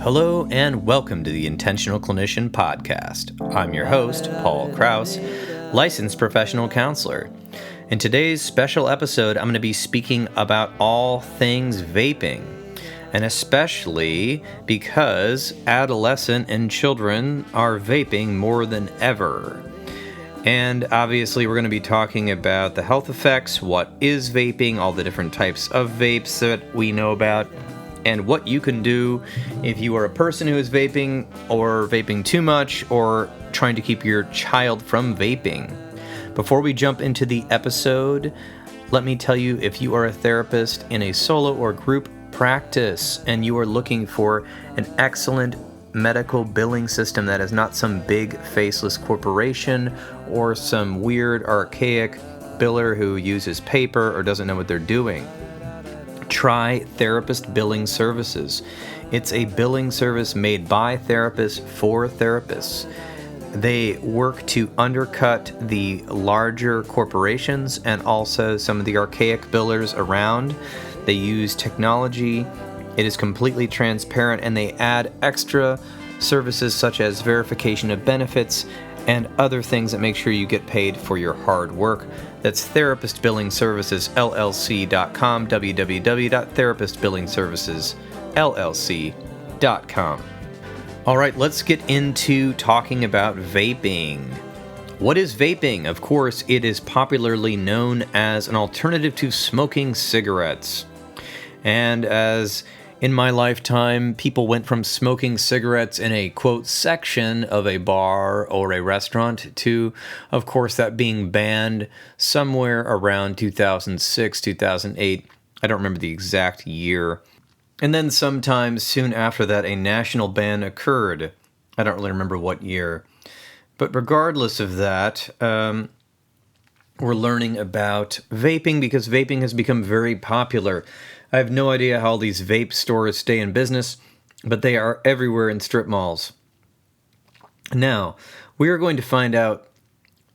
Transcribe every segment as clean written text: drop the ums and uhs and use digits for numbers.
Hello and welcome to the Intentional Clinician Podcast. I'm your host, Paul Krauss, licensed professional counselor. In today's special episode, I'm going to be speaking about all things vaping, and especially because adolescent and children are vaping more than ever. And obviously, we're going to be talking about the health effects, what is vaping, all the different types of vapes that we know about, and what you can do if you are a person who is vaping or vaping too much or trying to keep your child from vaping. Before we jump into the episode, let me tell you, if you are a therapist in a solo or group practice and you are looking for an excellent medical billing system that is not some big faceless corporation or some weird archaic biller who uses paper or doesn't know what they're doing, try Therapist Billing Services. It's a billing service made by therapists for therapists. They work to undercut the larger corporations and also some of the archaic billers around. They use technology. It is completely transparent, and they add extra services such as verification of benefits and other things that make sure you get paid for your hard work. That's Therapist Billing Services LLC.com, www.therapistbillingservicesllc.com. All right, let's get into talking about vaping. What is vaping? Of course, it is popularly known as an alternative to smoking cigarettes. And as in my lifetime, people went from smoking cigarettes in a, quote, section of a bar or a restaurant to, of course, that being banned somewhere around 2006, 2008. I don't remember the exact year. And then sometime soon after that, a national ban occurred. I don't really remember what year. But regardless of that, we're learning about vaping because vaping has become very popular. I have no idea how all these vape stores stay in business, but they are everywhere in strip malls. Now, we are going to find out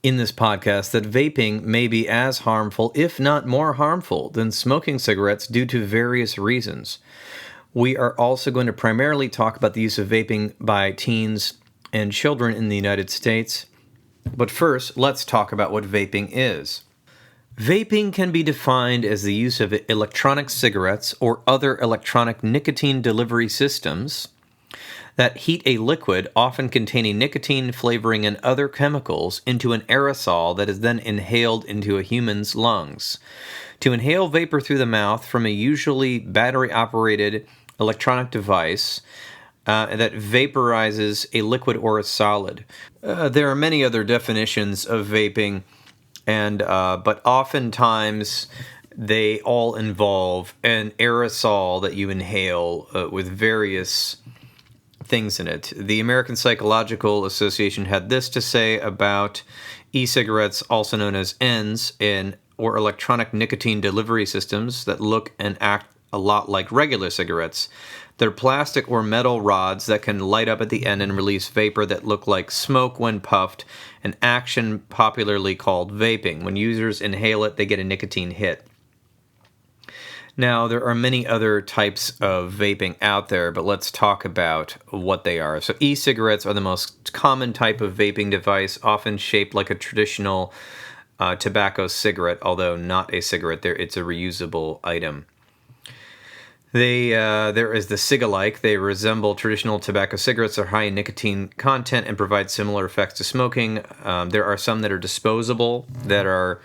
in this podcast that vaping may be as harmful, if not more harmful, than smoking cigarettes due to various reasons. We are also going to primarily talk about the use of vaping by teens and children in the United States. But first, let's talk about what vaping is. Vaping can be defined as the use of electronic cigarettes or other electronic nicotine delivery systems that heat a liquid, often containing nicotine, flavoring, and other chemicals, into an aerosol that is then inhaled into a human's lungs. To inhale vapor through the mouth from a usually battery-operated electronic device that vaporizes a liquid or a solid. There are many other definitions of vaping, but oftentimes they all involve an aerosol that you inhale with various things in it. The American Psychological Association had this to say about e-cigarettes, also known as ENDS, or electronic nicotine delivery systems that look and act a lot like regular cigarettes. They're plastic or metal rods that can light up at the end and release vapor that look like smoke when puffed, an action popularly called vaping. When users inhale it, they get a nicotine hit. Now, there are many other types of vaping out there, but let's talk about what they are. So e-cigarettes are the most common type of vaping device, often shaped like a traditional tobacco cigarette, although not a cigarette. It's a reusable item. There is the cig-alike. They resemble traditional tobacco cigarettes, are high in nicotine content, and provide similar effects to smoking. There are some that are disposable, that are,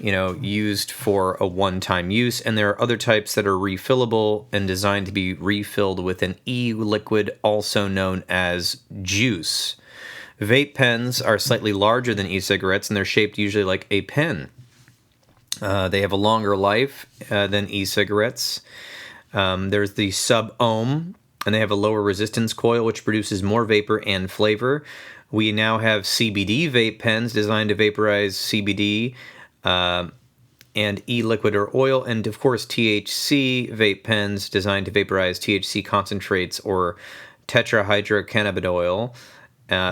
used for a one-time use, and there are other types that are refillable and designed to be refilled with an e-liquid, also known as juice. Vape pens are slightly larger than e-cigarettes, and they're shaped usually like a pen. They have a longer life than e-cigarettes. There's the sub-ohm, and they have a lower resistance coil, which produces more vapor and flavor. We now have CBD vape pens designed to vaporize CBD and e-liquid or oil, and of course THC vape pens designed to vaporize THC concentrates or tetrahydrocannabidiol,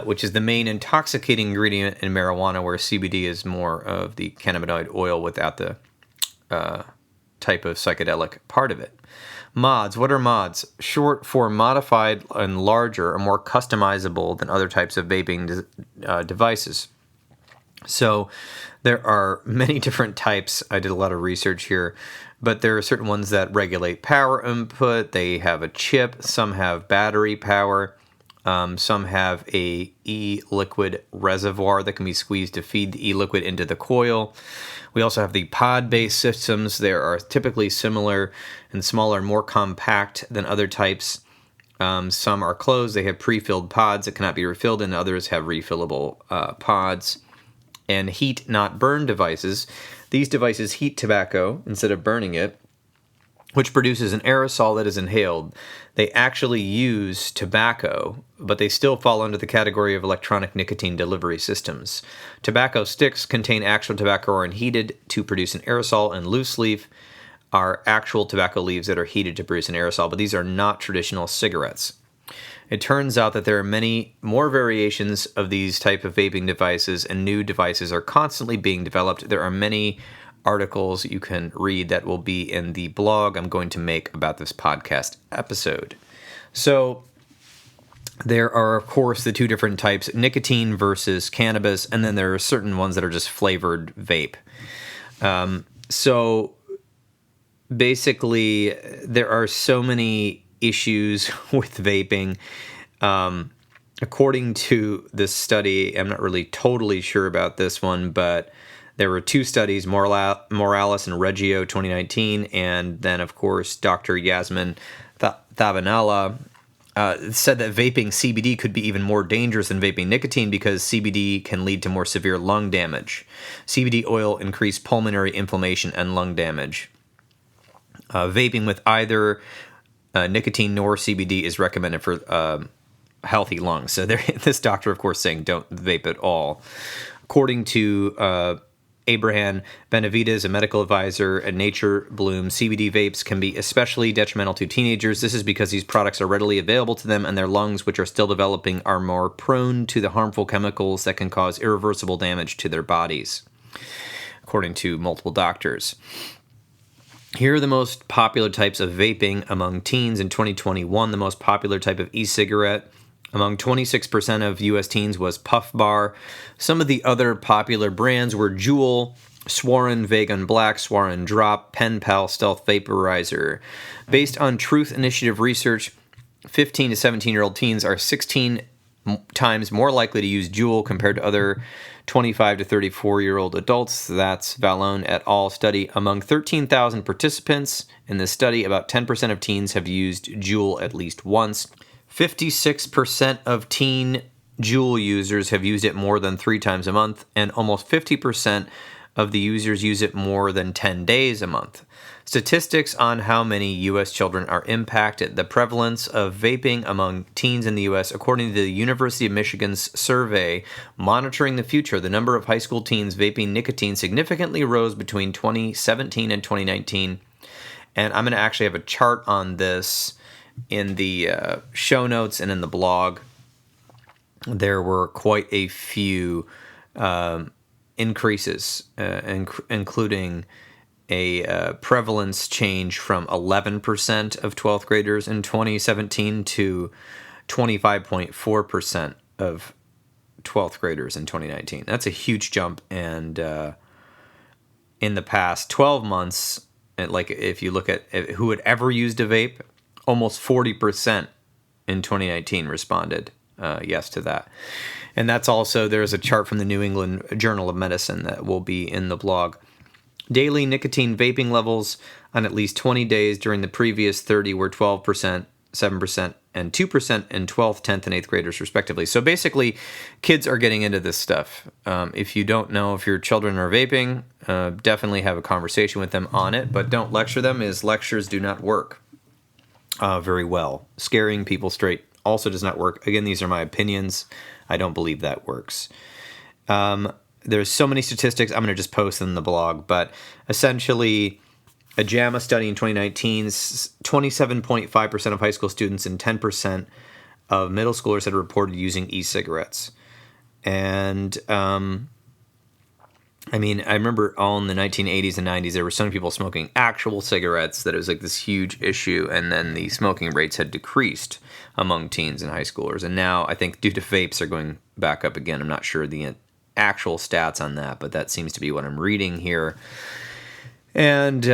which is the main intoxicating ingredient in marijuana, where CBD is more of the cannabinoid oil without the type of psychedelic part of it. Mods. What are mods? Short for modified and larger or more customizable than other types of vaping devices. So there are many different types. I did a lot of research here, but there are certain ones that regulate power input. They have a chip. Some have battery power. Some have a e-liquid reservoir that can be squeezed to feed the e-liquid into the coil. We also have the pod-based systems. They are typically similar and smaller, more compact than other types. Some are closed. They have pre-filled pods that cannot be refilled, and others have refillable pods. And heat not burn devices. These devices heat tobacco instead of burning it, which produces an aerosol that is inhaled. They actually use tobacco, but they still fall under the category of electronic nicotine delivery systems. Tobacco sticks contain actual tobacco or are heated to produce an aerosol, and loose leaf are actual tobacco leaves that are heated to produce an aerosol, but these are not traditional cigarettes. It turns out that there are many more variations of these type of vaping devices, and new devices are constantly being developed. There are many articles you can read that will be in the blog I'm going to make about this podcast episode. So there are, of course, the two different types, nicotine versus cannabis, and then there are certain ones that are just flavored vape. So basically, there are so many issues with vaping. According to this study, I'm not really totally sure about this one, but there were two studies, Morales and Reggio 2019, and then, of course, Dr. Yasmin Thavanala said that vaping CBD could be even more dangerous than vaping nicotine because CBD can lead to more severe lung damage. CBD oil increased pulmonary inflammation and lung damage. Vaping with either nicotine nor CBD is recommended for healthy lungs. So this doctor, of course, saying don't vape at all. According to Abraham Benavides, a medical advisor at Nature Bloom, CBD vapes can be especially detrimental to teenagers. This is because these products are readily available to them, and their lungs, which are still developing, are more prone to the harmful chemicals that can cause irreversible damage to their bodies, according to multiple doctors. Here are the most popular types of vaping among teens in 2021. The most popular type of e-cigarette among 26% of U.S. teens was Puff Bar. Some of the other popular brands were Juul, Swarin Vegan Black, Swarin Drop, Pen Pal Stealth Vaporizer. Based on Truth Initiative research, 15 to 17-year-old teens are 16 times more likely to use Juul compared to other 25 to 34-year-old adults. That's Vallone et al. Study. Among 13,000 participants in this study, about 10% of teens have used Juul at least once. 56% of teen Juul users have used it more than 3 times a month, and almost 50% of the users use it more than 10 days a month. Statistics on how many U.S. children are impacted. The prevalence of vaping among teens in the U.S., according to the University of Michigan's survey, Monitoring the Future, the number of high school teens vaping nicotine significantly rose between 2017 and 2019. And I'm going to actually have a chart on this in the show notes and in the blog. There were quite a few increases, including a prevalence change from 11% of 12th graders in 2017 to 25.4% of 12th graders in 2019. That's a huge jump, and in the past 12 months, like if you look at who had ever used a vape, almost 40% in 2019 responded yes to that. And that's also, there's a chart from the New England Journal of Medicine that will be in the blog. Daily nicotine vaping levels on at least 20 days during the previous 30 were 12%, 7%, and 2% in 12th, 10th, and 8th graders, respectively. So basically, kids are getting into this stuff. If you don't know if your children are vaping, definitely have a conversation with them on it, but don't lecture them, as lectures do not work very well. Scaring people straight also does not work. Again, these are my opinions. I don't believe that works. There's so many statistics. I'm going to just post them in the blog, but essentially, a JAMA study in 2019, 27.5% of high school students and 10% of middle schoolers had reported using e-cigarettes. And I mean, I remember all in the 1980s and 90s, there were so many people smoking actual cigarettes that it was like this huge issue, and then the smoking rates had decreased among teens and high schoolers. And now I think due to vapes, they're going back up again. I'm not sure the actual stats on that, but that seems to be what I'm reading here. And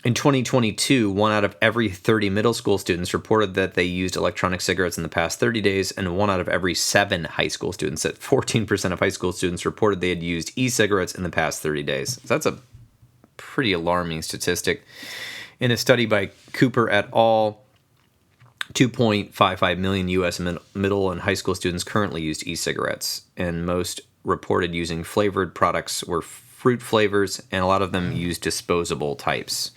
in 2022, 1 out of every 30 middle school students reported that they used electronic cigarettes in the past 30 days, and 1 out of every 7 high school students, that 14% of high school students reported they had used e-cigarettes in the past 30 days. So that's a pretty alarming statistic. In a study by Cooper et al., 2.55 million U.S. middle and high school students currently used e-cigarettes, and most reported using flavored products were fruit flavors, and a lot of them use disposable types.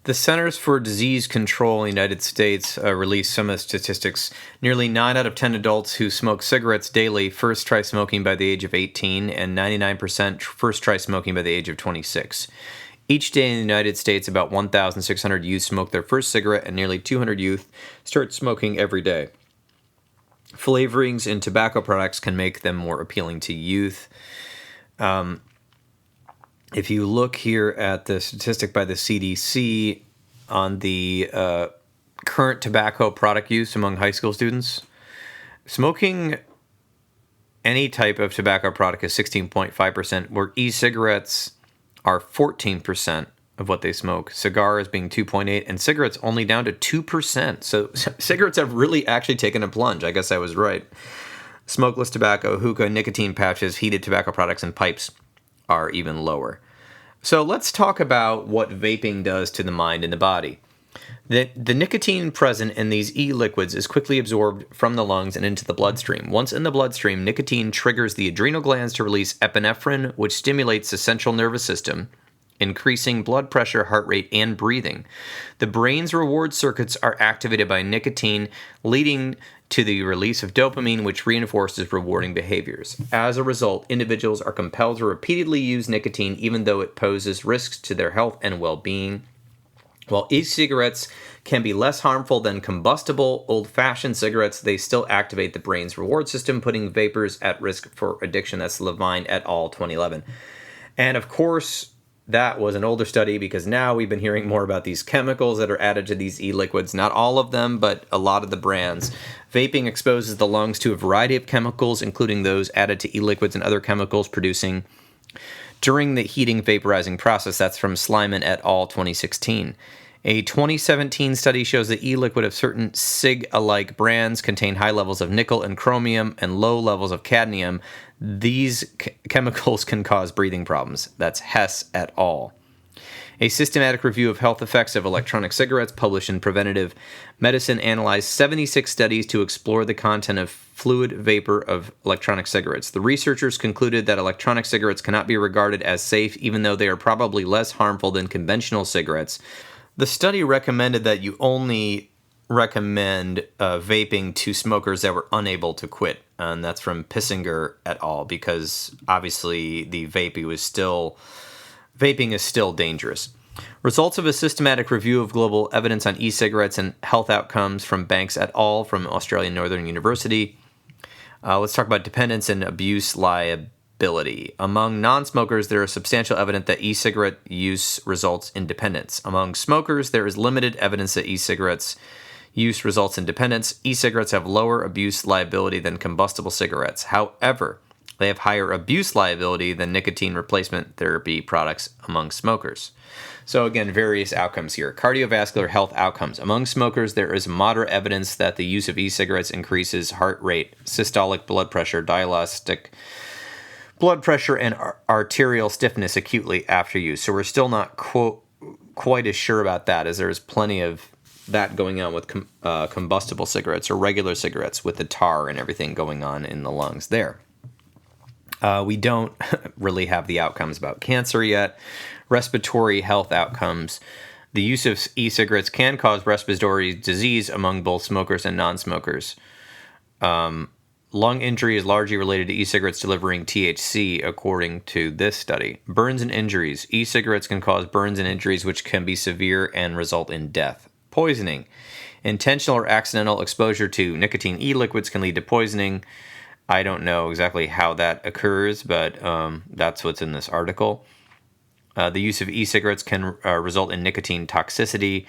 The Centers for Disease Control in the United States released some of the statistics. Nearly 9 out of 10 adults who smoke cigarettes daily first try smoking by the age of 18, and 99% first try smoking by the age of 26. Each day in the United States, about 1,600 youth smoke their first cigarette, and nearly 200 youth start smoking every day. Flavorings in tobacco products can make them more appealing to youth. If you look here at the statistic by the CDC on the current tobacco product use among high school students, smoking any type of tobacco product is 16.5%, where e-cigarettes are 14% of what they smoke, cigars being 2.8%, and cigarettes only down to 2%. So cigarettes have really actually taken a plunge. I guess I was right. Smokeless tobacco, hookah, nicotine patches, heated tobacco products, and pipes are even lower. So let's talk about what vaping does to the mind and the body. The nicotine present in these e-liquids is quickly absorbed from the lungs and into the bloodstream. Once in the bloodstream, nicotine triggers the adrenal glands to release epinephrine, which stimulates the central nervous system, increasing blood pressure, heart rate, and breathing. The brain's reward circuits are activated by nicotine, leading to the release of dopamine, which reinforces rewarding behaviors. As a result, individuals are compelled to repeatedly use nicotine even though it poses risks to their health and well-being. While e-cigarettes can be less harmful than combustible, old-fashioned cigarettes, they still activate the brain's reward system, putting vapors at risk for addiction. That's Levine et al., 2011. And of course, that was an older study, because now we've been hearing more about these chemicals that are added to these e-liquids. Not all of them, but a lot of the brands. Vaping exposes the lungs to a variety of chemicals, including those added to e-liquids and other chemicals producing during the heating vaporizing process. That's from Slyman et al., 2016. A 2017 study shows that e-liquid of certain cig-alike brands contain high levels of nickel and chromium and low levels of cadmium. These chemicals can cause breathing problems. That's Hess et al. A systematic review of health effects of electronic cigarettes published in Preventive Medicine analyzed 76 studies to explore the content of fluid vapor of electronic cigarettes. The researchers concluded that electronic cigarettes cannot be regarded as safe, even though they are probably less harmful than conventional cigarettes. The study recommended that you only recommend vaping to smokers that were unable to quit, and that's from Pissinger et al., because obviously the vaping is still dangerous. Results of a systematic review of global evidence on e-cigarettes and health outcomes from Banks et al. From Australian Northern University. Let's talk about dependence and abuse liability. Among non-smokers, there is substantial evidence that e-cigarette use results in dependence. Among smokers, there is limited evidence that e-cigarettes use results in dependence. E-cigarettes have lower abuse liability than combustible cigarettes. However, they have higher abuse liability than nicotine replacement therapy products among smokers. So again, various outcomes here. Cardiovascular health outcomes. Among smokers, there is moderate evidence that the use of e-cigarettes increases heart rate, systolic blood pressure, diastolic blood pressure, and arterial stiffness acutely after use. So we're still not quite as sure about that, as there's plenty of that going on with combustible cigarettes or regular cigarettes with the tar and everything going on in the lungs there. We don't really have the outcomes about cancer yet. Respiratory health outcomes. The use of e-cigarettes can cause respiratory disease among both smokers and non-smokers. Lung injury is largely related to e-cigarettes delivering THC, according to this study. Burns and injuries. E-cigarettes can cause burns and injuries which can be severe and result in death. Poisoning. Intentional or accidental exposure to nicotine e-liquids can lead to poisoning. I don't know exactly how that occurs, but that's what's in this article. The use of e-cigarettes can result in nicotine toxicity,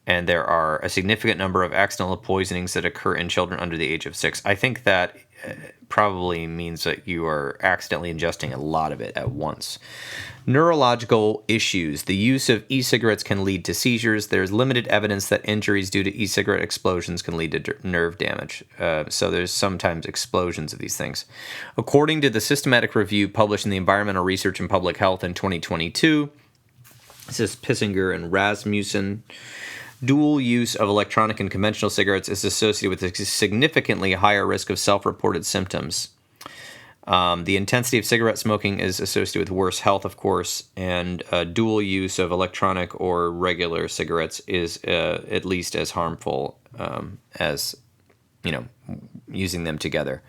and there are a significant number of accidental poisonings that occur in children under the age of 6. I think that probably means that you are accidentally ingesting a lot of it at once. Neurological issues. The use of e-cigarettes can lead to seizures. There's limited evidence that injuries due to e-cigarette explosions can lead to nerve damage. So there's sometimes explosions of these things. According to the systematic review published in the Environmental Research and Public Health in 2022, this is Pissinger and Rasmussen, dual use of electronic and conventional cigarettes is associated with a significantly higher risk of self-reported symptoms. The intensity of cigarette smoking is associated with worse health, of course, and dual use of electronic or regular cigarettes is at least as harmful as, using them together.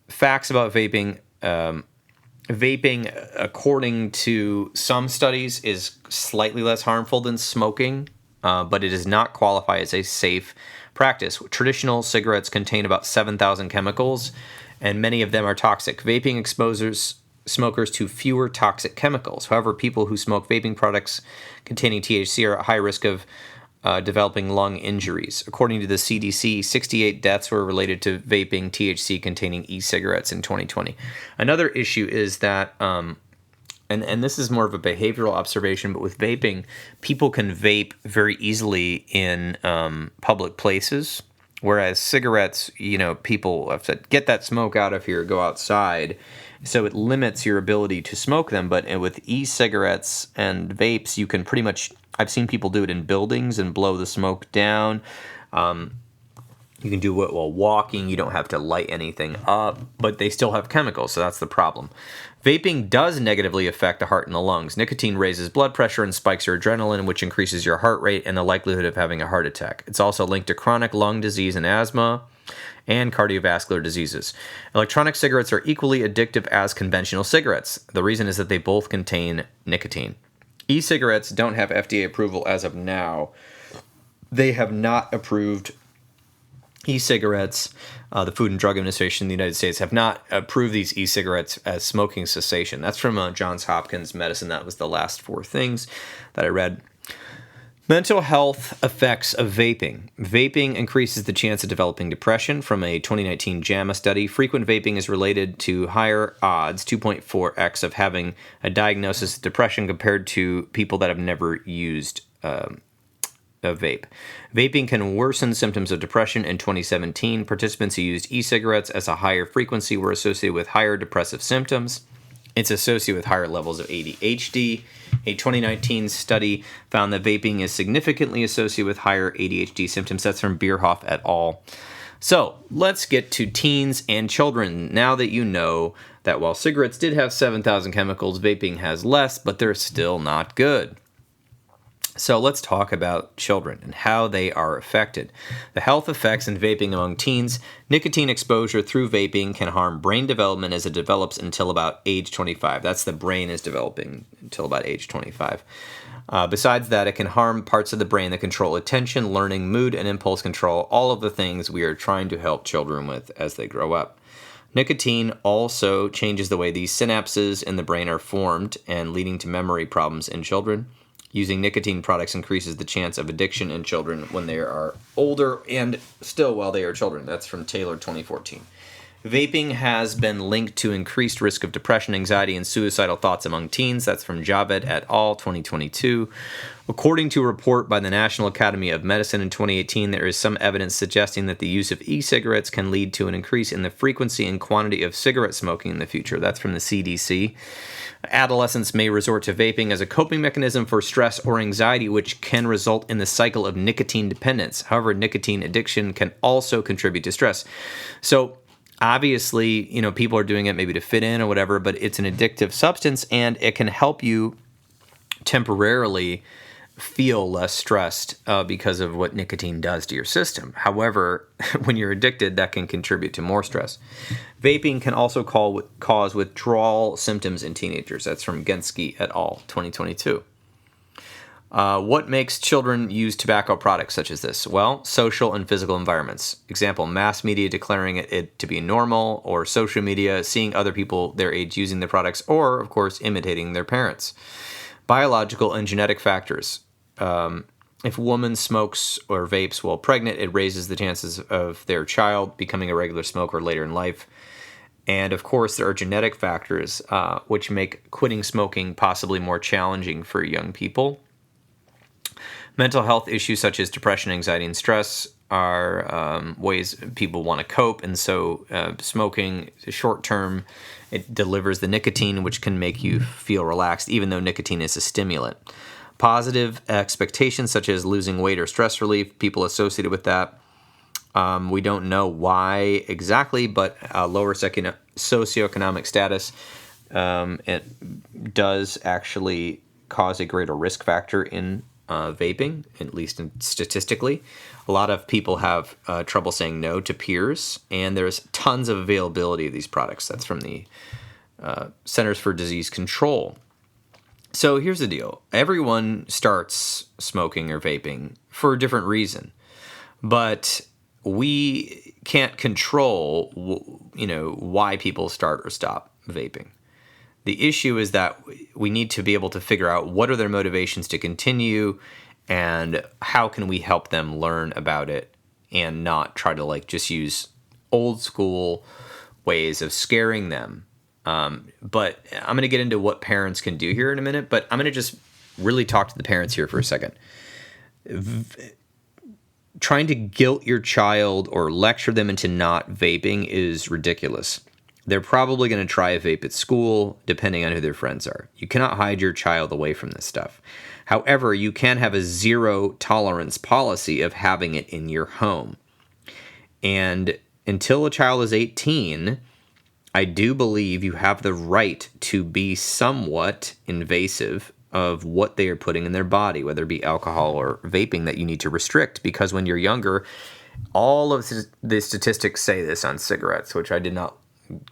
Facts about vaping. Vaping, according to some studies, is slightly less harmful than smoking, but it does not qualify as a safe practice. Traditional cigarettes contain about 7,000 chemicals, and many of them are toxic. Vaping exposes smokers to fewer toxic chemicals. However, people who smoke vaping products containing THC are at high risk of developing lung injuries. According to the CDC, 68 deaths were related to vaping THC containing e-cigarettes in 2020. Another issue is that, and this is more of a behavioral observation, but with vaping, people can vape very easily in public places. Whereas cigarettes, people have said, get that smoke out of here, go outside. So it limits your ability to smoke them. But with e-cigarettes and vapes, you can pretty much, I've seen people do it in buildings and blow the smoke down. You can do it while walking. You don't have to light anything up, but they still have chemicals, so that's the problem. Vaping does negatively affect the heart and the lungs. Nicotine raises blood pressure and spikes your adrenaline, which increases your heart rate and the likelihood of having a heart attack. It's also linked to chronic lung disease and asthma and cardiovascular diseases. Electronic cigarettes are equally addictive as conventional cigarettes. The reason is that they both contain nicotine. E-cigarettes don't have FDA approval as of now. They have not approved e-cigarettes. The Food and Drug Administration in the United States have not approved these e-cigarettes as smoking cessation. That's from Johns Hopkins Medicine. That was the last 4 things that I read. Mental health effects of vaping. Vaping increases the chance of developing depression. From a 2019 JAMA study, frequent vaping is related to higher odds, 2.4x, of having a diagnosis of depression compared to people that have never used a vape. Vaping can worsen symptoms of depression. In 2017, participants who used e-cigarettes as a higher frequency were associated with higher depressive symptoms. It's associated with higher levels of ADHD. A 2019 study found that vaping is significantly associated with higher ADHD symptoms. That's from Bierhoff et al. So let's get to teens and children. Now that you know that while cigarettes did have 7,000 chemicals, vaping has less, but they're still not good. So let's talk about children and how they are affected. The health effects in vaping among teens. Nicotine exposure through vaping can harm brain development as it develops until about age 25. That's the brain is developing until about age 25. Besides that, it can harm parts of the brain that control attention, learning, mood, and impulse control, all of the things we are trying to help children with as they grow up. Nicotine also changes the way these synapses in the brain are formed and leading to memory problems in children. Using nicotine products increases the chance of addiction in children when they are older and still while they are children. That's from Taylor 2014. Vaping has been linked to increased risk of depression, anxiety, and suicidal thoughts among teens. That's from Javed et al. 2022. According to a report by the National Academy of Medicine in 2018, there is some evidence suggesting that the use of e-cigarettes can lead to an increase in the frequency and quantity of cigarette smoking in the future. That's from the CDC. Adolescents may resort to vaping as a coping mechanism for stress or anxiety, which can result in the cycle of nicotine dependence. However, nicotine addiction can also contribute to stress. So obviously, people are doing it maybe to fit in or whatever, but it's an addictive substance and it can help you temporarily feel less stressed because of what nicotine does to your system. However, when you're addicted, that can contribute to more stress. Vaping can also cause withdrawal symptoms in teenagers. That's from Gensky et al. 2022. What makes children use tobacco products such as this? Well, social and physical environments. Example, mass media declaring it to be normal, or social media, seeing other people their age using the products, or, of course, imitating their parents. Biological and genetic factors. If a woman smokes or vapes while pregnant, it raises the chances of their child becoming a regular smoker later in life. And, of course, there are genetic factors which make quitting smoking possibly more challenging for young people. Mental health issues such as depression, anxiety, and stress are ways people want to cope. And so smoking short term, it delivers the nicotine, which can make you feel relaxed, even though nicotine is a stimulant. Positive expectations such as losing weight or stress relief, people associated with that. We don't know why exactly, but lower socioeconomic status, it does actually cause a greater risk factor in vaping, at least statistically. A lot of people have trouble saying no to peers, and there's tons of availability of these products. That's from the Centers for Disease Control. So here's the deal. Everyone starts smoking or vaping for a different reason, but we can't control, why people start or stop vaping. The issue is that we need to be able to figure out what are their motivations to continue, and how can we help them learn about it and not try to just use old school ways of scaring them. But I'm going to get into what parents can do here in a minute, but I'm going to just really talk to the parents here for a second. Trying to guilt your child or lecture them into not vaping is ridiculous. They're probably going to try a vape at school, depending on who their friends are. You cannot hide your child away from this stuff. However, you can have a zero tolerance policy of having it in your home. And until a child is 18, I do believe you have the right to be somewhat invasive of what they are putting in their body, whether it be alcohol or vaping that you need to restrict. Because when you're younger, all of the statistics say this on cigarettes, which I did not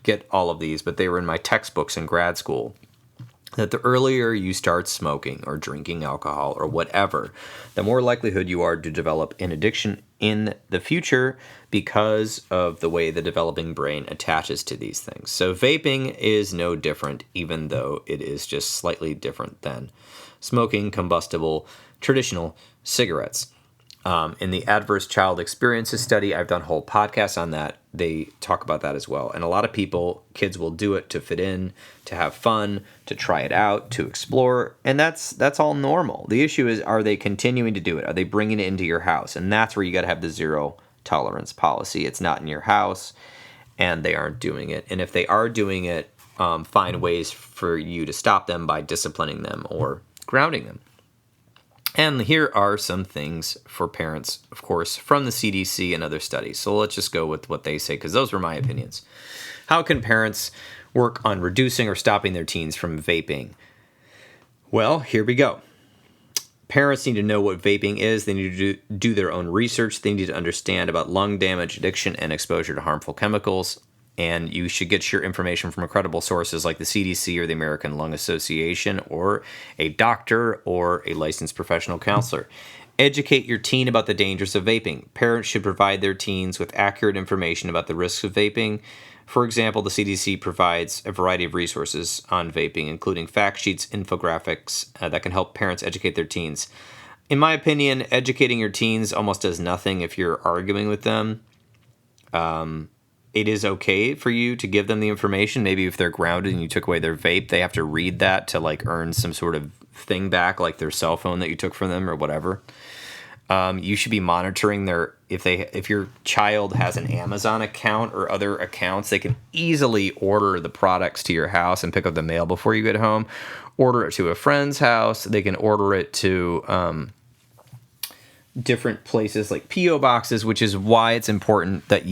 get all of these, but they were in my textbooks in grad school, that the earlier you start smoking or drinking alcohol or whatever, the more likelihood you are to develop an addiction in the future because of the way the developing brain attaches to these things. So vaping is no different, even though it is just slightly different than smoking combustible traditional cigarettes. In the Adverse Child Experiences study, I've done whole podcasts on that. They talk about that as well. And a lot of kids will do it to fit in, to have fun, to try it out, to explore. And that's all normal. The issue is, are they continuing to do it? Are they bringing it into your house? And that's where you got to have the zero tolerance policy. It's not in your house, and they aren't doing it. And if they are doing it, find ways for you to stop them by disciplining them or grounding them. And here are some things for parents, of course, from the CDC and other studies. So let's just go with what they say, because those were my opinions. How can parents work on reducing or stopping their teens from vaping? Well, here we go. Parents need to know what vaping is. They need to do their own research. They need to understand about lung damage, addiction, and exposure to harmful chemicals. And you should get your information from credible sources like the CDC or the American Lung Association, or a doctor or a licensed professional counselor. Educate your teen about the dangers of vaping. Parents should provide their teens with accurate information about the risks of vaping. For example, the CDC provides a variety of resources on vaping, including fact sheets, infographics that can help parents educate their teens. In my opinion, educating your teens almost does nothing if you're arguing with them. It is okay for you to give them the information. Maybe if they're grounded and you took away their vape, they have to read that to earn some sort of thing back, like their cell phone that you took from them or whatever. You should be monitoring if your child has an Amazon account or other accounts, they can easily order the products to your house and pick up the mail before you get home. Order it to a friend's house. They can order it to different places like P.O. boxes, which is why it's important that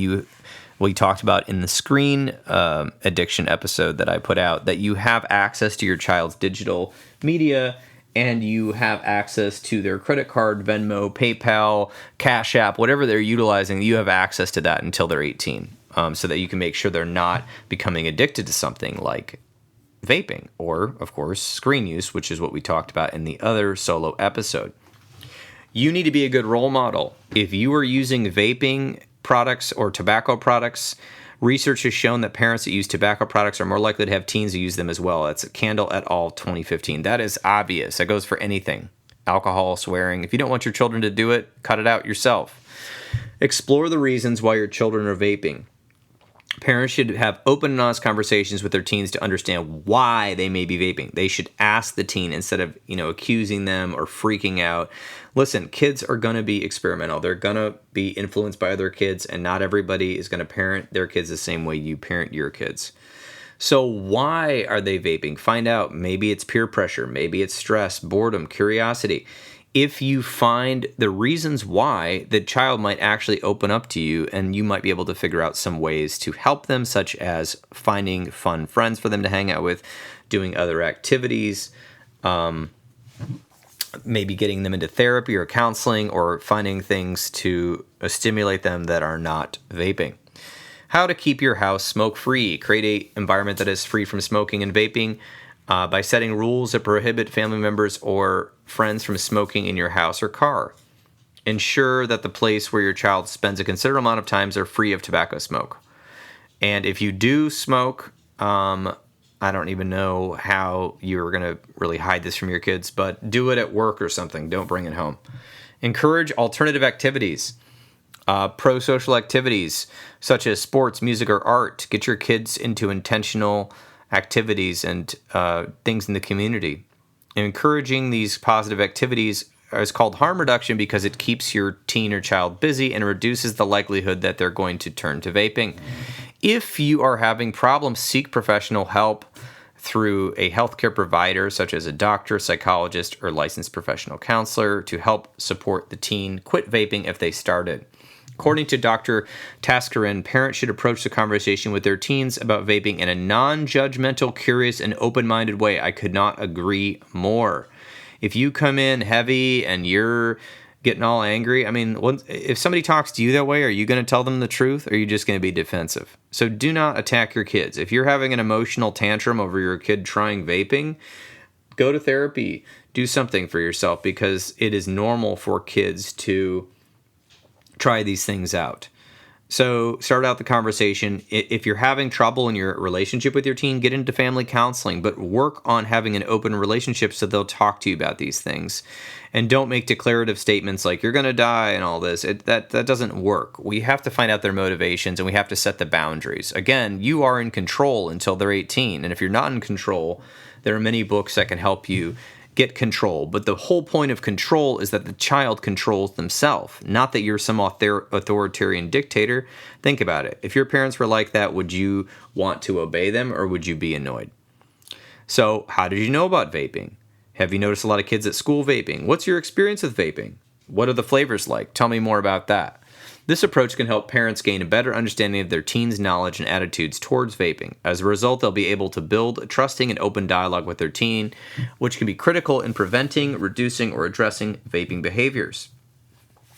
we talked about in the screen addiction episode that I put out, that you have access to your child's digital media and you have access to their credit card, Venmo, PayPal, Cash App, whatever they're utilizing. You have access to that until they're 18, so that you can make sure they're not becoming addicted to something like vaping, or, of course, screen use, which is what we talked about in the other solo episode. You need to be a good role model. If you are using vaping products or tobacco products, research has shown that parents that use tobacco products are more likely to have teens who use them as well. That's Candle et al. 2015. That is obvious. That goes for anything. Alcohol, swearing. If you don't want your children to do it, cut it out yourself. Explore the reasons why your children are vaping. Parents should have open and honest conversations with their teens to understand why they may be vaping. They should ask the teen instead of, accusing them or freaking out. Listen, kids are going to be experimental. They're going to be influenced by other kids, and not everybody is going to parent their kids the same way you parent your kids. So why are they vaping? Find out. Maybe it's peer pressure. Maybe it's stress, boredom, curiosity. If you find the reasons why, the child might actually open up to you, and you might be able to figure out some ways to help them, such as finding fun friends for them to hang out with, doing other activities, maybe getting them into therapy or counseling, or finding things to stimulate them that are not vaping. How to keep your house smoke-free. Create an environment that is free from smoking and vaping by setting rules that prohibit family members or friends from smoking in your house or car. Ensure that the place where your child spends a considerable amount of time are free of tobacco smoke. And if you do smoke, I don't even know how you're going to really hide this from your kids, but do it at work or something. Don't bring it home. Encourage alternative activities. Pro-social activities such as sports, music, or art. Get your kids into intentional activities and things in the community. Encouraging these positive activities is called harm reduction because it keeps your teen or child busy and reduces the likelihood that they're going to turn to vaping. If you are having problems, seek professional help through a healthcare provider such as a doctor, psychologist, or licensed professional counselor to help support the teen quit vaping if they started. According to Dr. Taskarin, parents should approach the conversation with their teens about vaping in a non-judgmental, curious, and open-minded way. I could not agree more. If you come in heavy and you're getting all angry, if somebody talks to you that way, are you going to tell them the truth, or are you just going to be defensive? So do not attack your kids. If you're having an emotional tantrum over your kid trying vaping, go to therapy. Do something for yourself, because it is normal for kids to try these things out. So start out the conversation. If you're having trouble in your relationship with your teen, get into family counseling, but work on having an open relationship so they'll talk to you about these things. And don't make declarative statements like you're going to die and all this. That doesn't work. We have to find out their motivations, and we have to set the boundaries. Again, you are in control until they're 18. And if you're not in control, there are many books that can help you get control. But the whole point of control is that the child controls themselves, not that you're some authoritarian dictator. Think about it. If your parents were like that, would you want to obey them, or would you be annoyed? So how did you know about vaping? Have you noticed a lot of kids at school vaping? What's your experience with vaping? What are the flavors like? Tell me more about that. This approach can help parents gain a better understanding of their teens' knowledge and attitudes towards vaping. As a result, they'll be able to build a trusting and open dialogue with their teen, which can be critical in preventing, reducing, or addressing vaping behaviors.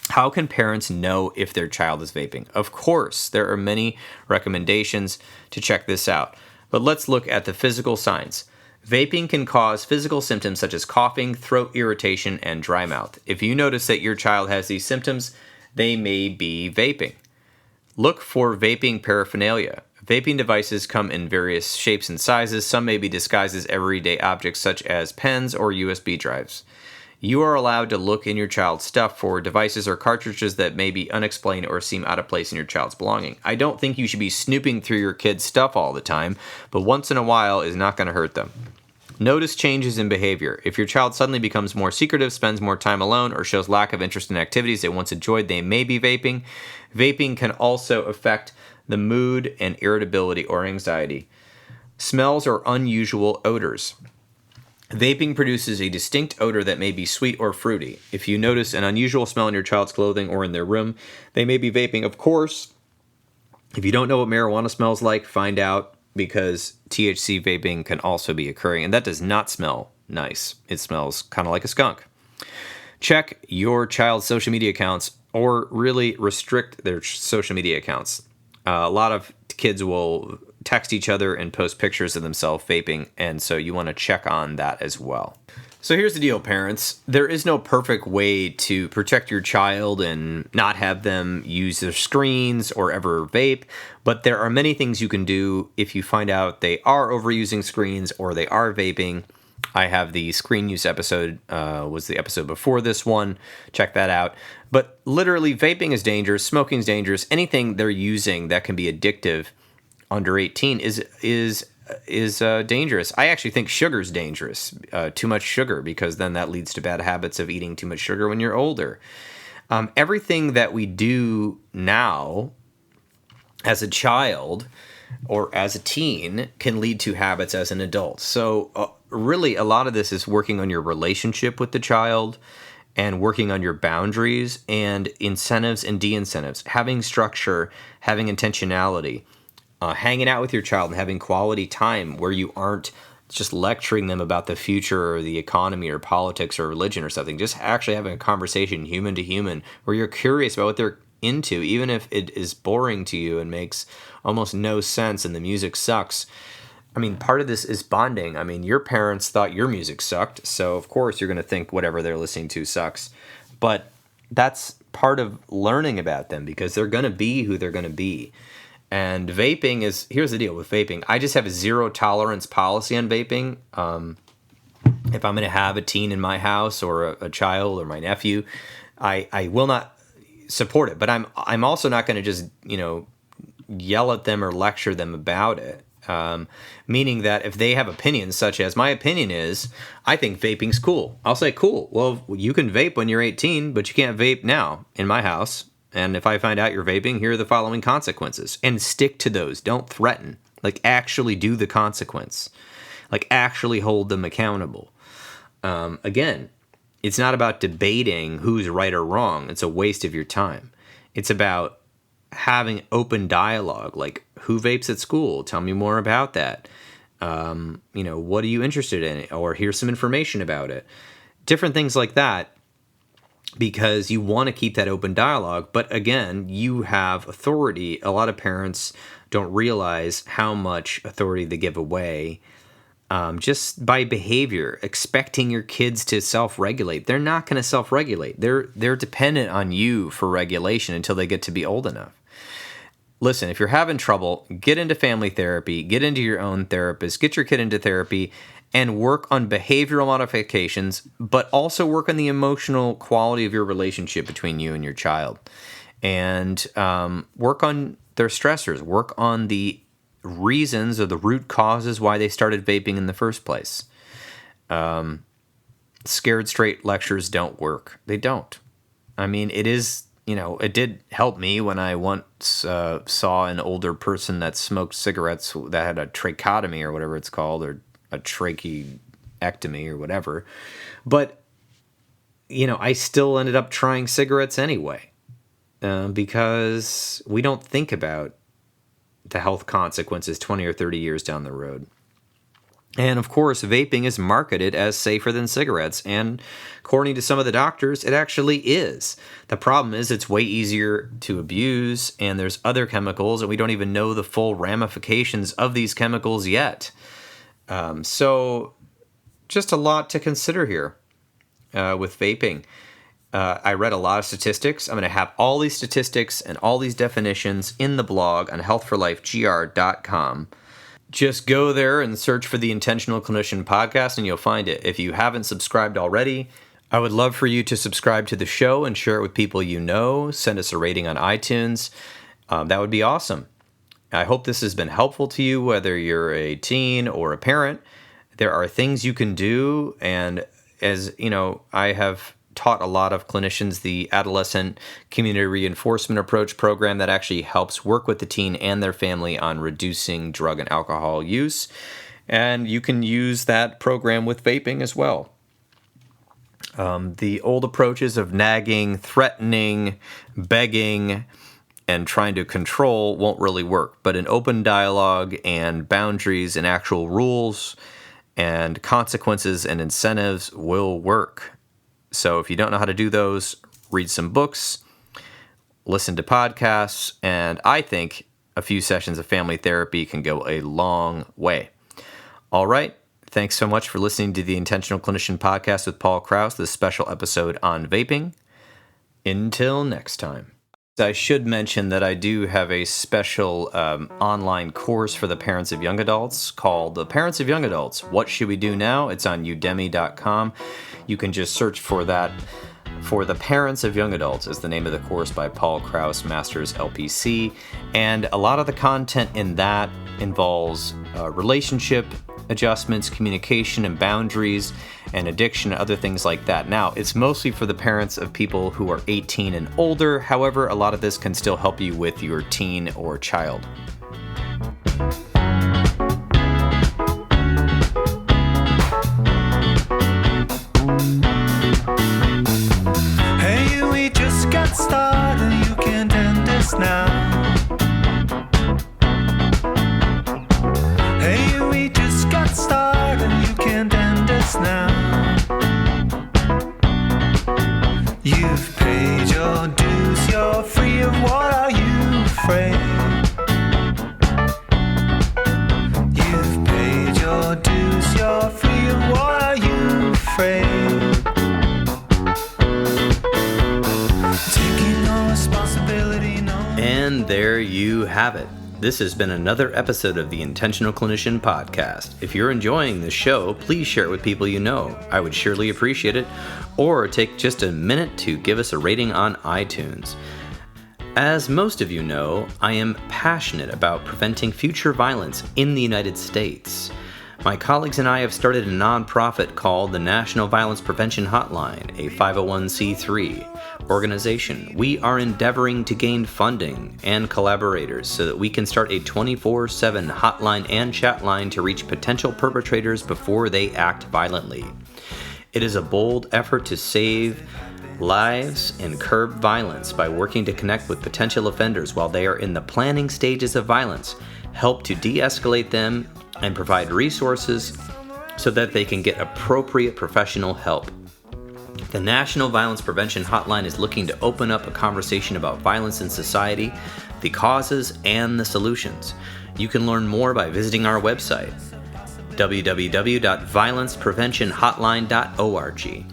How can parents know if their child is vaping? Of course, there are many recommendations to check this out, but let's look at the physical signs. Vaping can cause physical symptoms such as coughing, throat irritation, and dry mouth. If you notice that your child has these symptoms, they may be vaping. Look for vaping paraphernalia. Vaping devices come in various shapes and sizes. Some may be disguised as everyday objects such as pens or USB drives. You are allowed to look in your child's stuff for devices or cartridges that may be unexplained or seem out of place in your child's belonging. I don't think you should be snooping through your kid's stuff all the time, but once in a while is not going to hurt them. Notice changes in behavior. If your child suddenly becomes more secretive, spends more time alone, or shows lack of interest in activities they once enjoyed, they may be vaping. Vaping can also affect the mood and irritability or anxiety. Smells or unusual odors. Vaping produces a distinct odor that may be sweet or fruity. If you notice an unusual smell in your child's clothing or in their room, they may be vaping. Of course, if you don't know what marijuana smells like, find out, because THC vaping can also be occurring, and that does not smell nice. It smells kind of like a skunk. Check your child's social media accounts, or really restrict their social media accounts. A lot of kids will text each other and post pictures of themselves vaping, and so you want to check on that as well. So here's the deal, parents. There is no perfect way to protect your child and not have them use their screens or ever vape, but there are many things you can do if you find out they are overusing screens or they are vaping. I have the screen use episode, was the episode before this one. Check that out. But literally, vaping is dangerous, smoking is dangerous. Anything they're using that can be addictive under 18 is dangerous. I actually think sugar is dangerous, too much sugar, because then that leads to bad habits of eating too much sugar when you're older. Everything that we do now as a child or as a teen can lead to habits as an adult. So really, a lot of this is working on your relationship with the child and working on your boundaries and incentives and de-incentives, having structure, having intentionality. Hanging out with your child and having quality time where you aren't just lecturing them about the future or the economy or politics or religion or something. Just actually having a conversation human to human where you're curious about what they're into, even if it is boring to you and makes almost no sense and the music sucks. I mean, part of this is bonding. I mean, your parents thought your music sucked, so of course you're going to think whatever they're listening to sucks. But that's part of learning about them, because they're going to be who they're going to be. And vaping is, here's the deal with vaping. I just have a zero tolerance policy on vaping. If I'm going to have a teen in my house or a child or my nephew, I will not support it. But I'm also not going to just, yell at them or lecture them about it. Meaning that if they have opinions, such as my opinion is, I think vaping's cool. I'll say, cool. Well, you can vape when you're 18, but you can't vape now in my house. And if I find out you're vaping, here are the following consequences. And stick to those. Don't threaten. Like, actually do the consequence. Like, actually hold them accountable. Again, it's not about debating who's right or wrong. It's a waste of your time. It's about having open dialogue. Like, who vapes at school? Tell me more about that. What are you interested in? Or here's some information about it. Different things like that. Because you want to keep that open dialogue. But again, you have authority. A lot of parents don't realize how much authority they give away just by behavior, expecting your kids to self-regulate. They're not going to self-regulate. They're dependent on you for regulation until they get to be old enough. Listen, if you're having trouble, get into family therapy, get into your own therapist, get your kid into therapy, and work on behavioral modifications, but also work on the emotional quality of your relationship between you and your child. And work on their stressors, work on the reasons or the root causes why they started vaping in the first place. Scared straight lectures don't work. They don't. I mean, it did help me when I once saw an older person that smoked cigarettes that had a tracheotomy or whatever it's called, or a tracheectomy or whatever. But, I still ended up trying cigarettes anyway, because we don't think about the health consequences 20 or 30 years down the road. And of course, vaping is marketed as safer than cigarettes, and according to some of the doctors, it actually is. The problem is it's way easier to abuse, and there's other chemicals, and we don't even know the full ramifications of these chemicals yet. So just a lot to consider here with vaping. I read a lot of statistics. I'm going to have all these statistics and all these definitions in the blog on healthforlifegr.com. Just go there and search for the Intentional Clinician Podcast and you'll find it. If you haven't subscribed already, I would love for you to subscribe to the show and share it with people you know. Send us a rating on iTunes. That would be awesome. I hope this has been helpful to you, whether you're a teen or a parent. There are things you can do, and as you know, I have taught a lot of clinicians the Adolescent Community Reinforcement Approach program that actually helps work with the teen and their family on reducing drug and alcohol use. And you can use that program with vaping as well. The old approaches of nagging, threatening, begging, and trying to control won't really work. But an open dialogue and boundaries and actual rules and consequences and incentives will work. So if you don't know how to do those, read some books, listen to podcasts, and I think a few sessions of family therapy can go a long way. All right. Thanks so much for listening to the Intentional Clinician Podcast with Paul Krauss, this special episode on vaping. Until next time. I should mention that I do have a special online course for the parents of young adults called The Parents of Young Adults. What Should We Do Now? It's on udemy.com. You can just search for that. For the Parents of Young Adults is the name of the course by Paul Krauss, Masters LPC. And a lot of the content in that involves relationship adjustments, communication and boundaries, and addiction, and other things like that. Now, it's mostly for the parents of people who are 18 and older. However, a lot of this can still help you with your teen or child. Hey, we just got started, you can't end this now. Hey, we just got started, you can't end us now. You've paid your dues, you're free of what are you afraid? You've paid your dues, you're free of what are you afraid? Taking no responsibility, no. And there you have it. This has been another episode of the Intentional Clinician Podcast. If you're enjoying this show, please share it with people you know. I would surely appreciate it. Or take just a minute to give us a rating on iTunes. As most of you know, I am passionate about preventing future violence in the United States. My colleagues and I have started a nonprofit called the National Violence Prevention Hotline, a 501c3 organization. We are endeavoring to gain funding and collaborators so that we can start a 24/7 hotline and chat line to reach potential perpetrators before they act violently. It is a bold effort to save lives and curb violence by working to connect with potential offenders while they are in the planning stages of violence, help to de-escalate them, and provide resources so that they can get appropriate professional help. The National Violence Prevention Hotline is looking to open up a conversation about violence in society, the causes, and the solutions. You can learn more by visiting our website, www.violencepreventionhotline.org.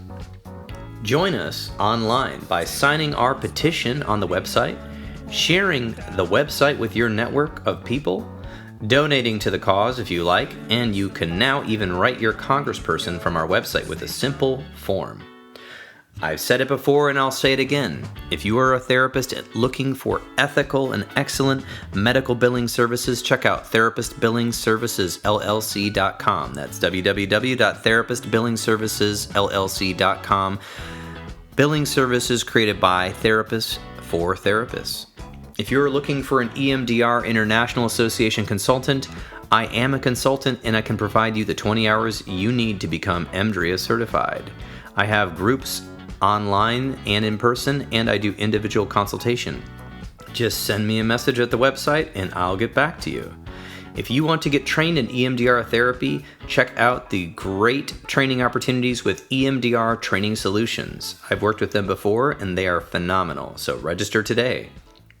Join us online by signing our petition on the website, sharing the website with your network of people, donating to the cause if you like, and you can now even write your congressperson from our website with a simple form. I've said it before and I'll say it again. If you are a therapist looking for ethical and excellent medical billing services, check out therapistbillingservicesllc.com. That's www.therapistbillingservicesllc.com. Billing services created by therapists for therapists. If you're looking for an EMDR International Association consultant, I am a consultant and I can provide you the 20 hours you need to become EMDRIA certified. I have groups online and in person, and I do individual consultation. Just send me a message at the website and I'll get back to you. If you want to get trained in EMDR therapy, check out the great training opportunities with EMDR Training Solutions. I've worked with them before and they are phenomenal, so register today.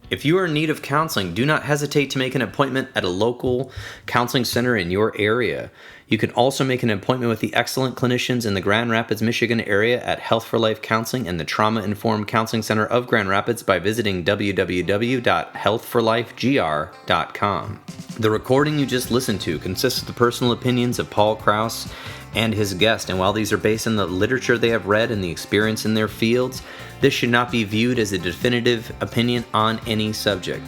If you are in need of counseling, do not hesitate to make an appointment at a local counseling center in your area. You can also make an appointment with the excellent clinicians in the Grand Rapids, Michigan area at Health for Life Counseling and the Trauma Informed Counseling Center of Grand Rapids by visiting www.healthforlifegr.com. The recording you just listened to consists of the personal opinions of Paul Krauss and his guest, and while these are based on the literature they have read and the experience in their fields, this should not be viewed as a definitive opinion on any subject.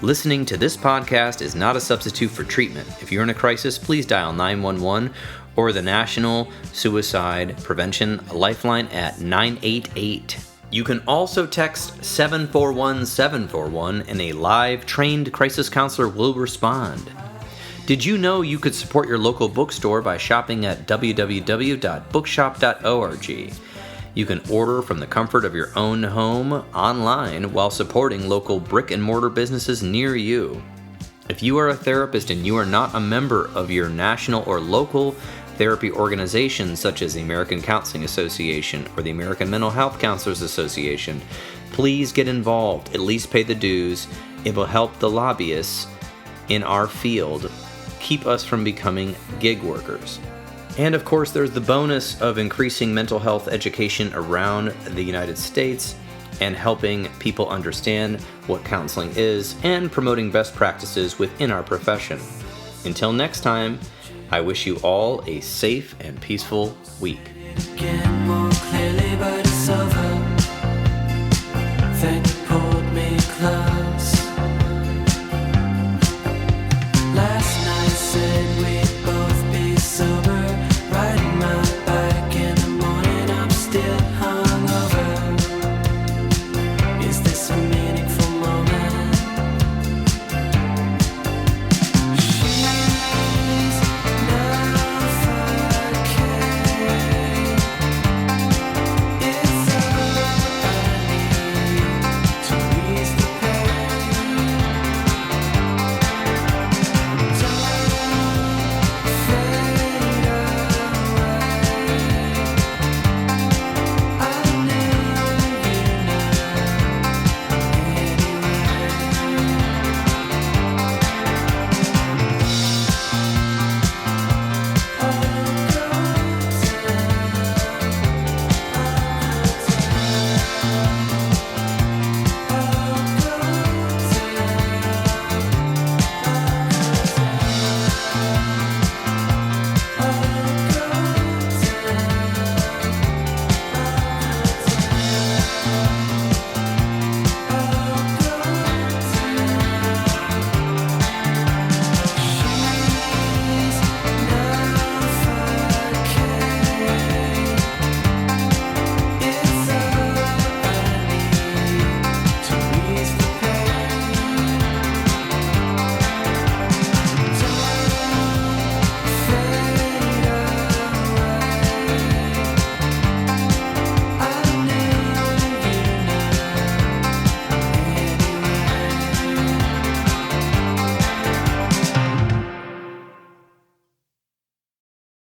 Listening to this podcast is not a substitute for treatment. If you're in a crisis, please dial 911 or the National Suicide Prevention Lifeline at 988. You can also text 741-741 and a live trained crisis counselor will respond. Did you know you could support your local bookstore by shopping at www.bookshop.org? You can order from the comfort of your own home online while supporting local brick and mortar businesses near you. If you are a therapist and you are not a member of your national or local therapy organizations such as the American Counseling Association or the American Mental Health Counselors Association, please get involved. At least pay the dues. It will help the lobbyists in our field keep us from becoming gig workers. And of course, there's the bonus of increasing mental health education around the United States and helping people understand what counseling is and promoting best practices within our profession. Until next time, I wish you all a safe and peaceful week.